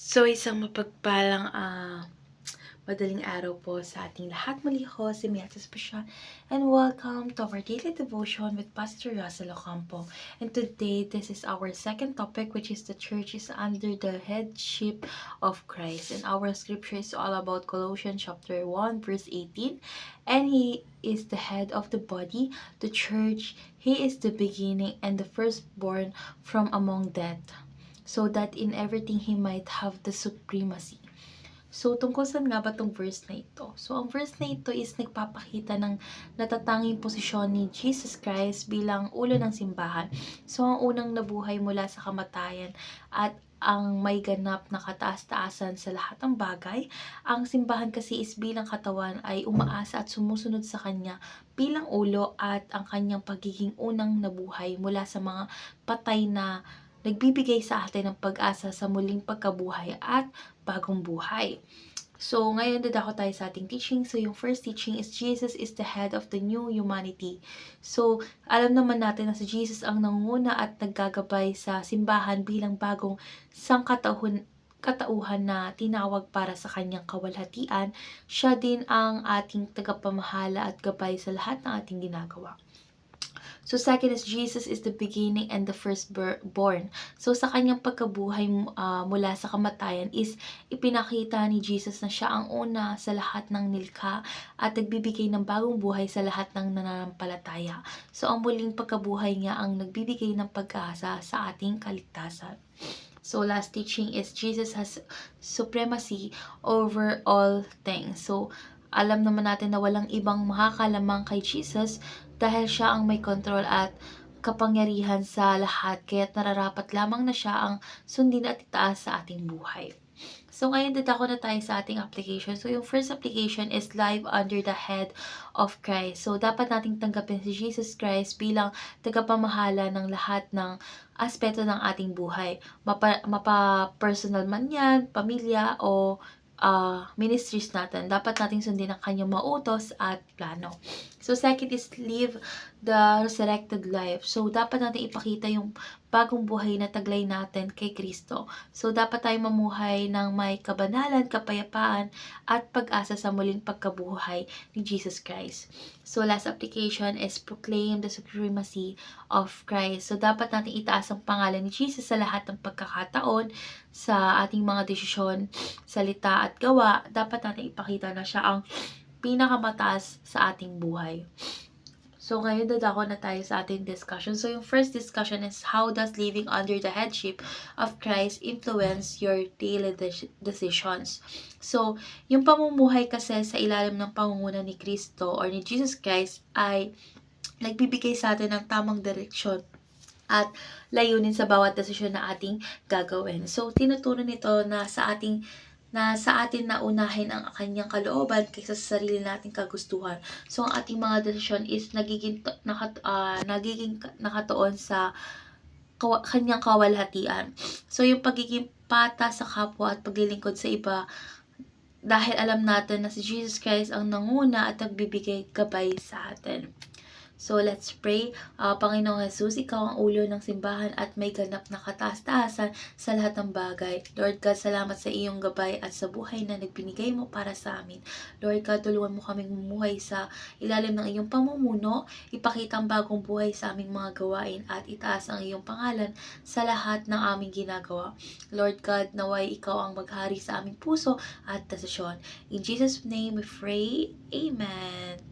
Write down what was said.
So, isang mapagpalang madaling araw po sa ating lahat. Muli ko si Miatas Pasha and welcome to our daily devotion with Pastor Russell Ocampo. And today, this is our second topic, which is the church is under the headship of Christ. And our scripture is all about Colossians chapter 1 verse 18. And He is the head of the body, the church. He is the beginning and the firstborn from among dead, so that in everything He might have the supremacy. So, tungkol saan nga ba itong verse na ito? So, ang verse na ito is nagpapakita ng natatanging posisyon ni Jesus Christ bilang ulo ng simbahan. So, ang unang nabuhay mula sa kamatayan at ang may ganap na kataas-taasan sa lahat ng bagay. Ang simbahan kasi is bilang katawan ay umaasa at sumusunod sa Kanya bilang ulo at ang Kanyang pagiging unang nabuhay mula sa mga patay na nagbibigay sa atin ng pag-asa sa muling pagkabuhay at bagong buhay. So, ngayon dadako tayo sa ating teaching. So, yung first teaching is Jesus is the head of the new humanity. So, alam naman natin na si Jesus ang nangunguna at naggagabay sa simbahan bilang bagong katauhan na tinawag para sa kanyang kawalhatian. Siya din ang ating tagapamahala at gabay sa lahat ng ating ginagawa. So, second is Jesus is the beginning and the firstborn. So, sa kanyang pagkabuhay mula sa kamatayan is ipinakita ni Jesus na siya ang una sa lahat ng nilikha at nagbibigay ng bagong buhay sa lahat ng nananampalataya. So, ang muling pagkabuhay niya ang nagbibigay ng pag-asa sa ating kaligtasan. So, last teaching is Jesus has supremacy over all things. So, alam naman natin na walang ibang makakalamang kay Jesus dahil siya ang may control at kapangyarihan sa lahat, kaya't nararapat lamang na siya ang sundin at itaas sa ating buhay. So, ngayon dadako na tayo sa ating application. So, yung first application is live under the head of Christ. So, dapat nating tanggapin si Jesus Christ bilang tagapamahala ng lahat ng aspeto ng ating buhay. Mapa-personal man yan, pamilya, o ministries natin. Dapat nating sundin ang kanyang mautos at plano. So, second is live the resurrected life. So, dapat natin ipakita yung bagong buhay na taglay natin kay Kristo. So, dapat tayo mamuhay ng may kabanalan, kapayapaan, at pag-asa sa muling pagkabuhay ni Jesus Christ. So, last application is proclaim the supremacy of Christ. So, dapat natin itaas ang pangalan ni Jesus sa lahat ng pagkakataon, sa ating mga desisyon, salita at gawa. Dapat natin ipakita na siya ang pinakamataas sa ating buhay. So, ngayon dadako na tayo sa ating discussion. So, yung first discussion is how does living under the headship of Christ influence your daily decisions? So, yung pamumuhay kasi sa ilalim ng pangunguna ni Kristo or ni Jesus Christ ay nagbibigay sa atin ng tamang direksyon at layunin sa bawat desisyon na ating gagawin. So, tinuturo nito na sa atin na unahin ang kanyang kalooban kaysa sa sarili nating kagustuhan. So, ang ating mga desisyon is nagiging nakatuon sa kanyang kawalhatian. So, yung pagiging pata sa kapwa at paglilingkod sa iba, dahil alam natin na si Jesus Christ ang nanguna at nagbibigay gabay sa atin. So, let's pray. Panginoong Jesus, Ikaw ang ulo ng simbahan at may ganap na kataas-taasan sa lahat ng bagay. Lord God, salamat sa iyong gabay at sa buhay na nagbinigay mo para sa amin. Lord God, tulungan mo kaming mumuhay sa ilalim ng iyong pamumuno, ipakita ang bagong buhay sa aming mga gawain at itaas ang iyong pangalan sa lahat ng aming ginagawa. Lord God, naway Ikaw ang maghari sa aming puso at desisyon. In Jesus' name we pray. Amen.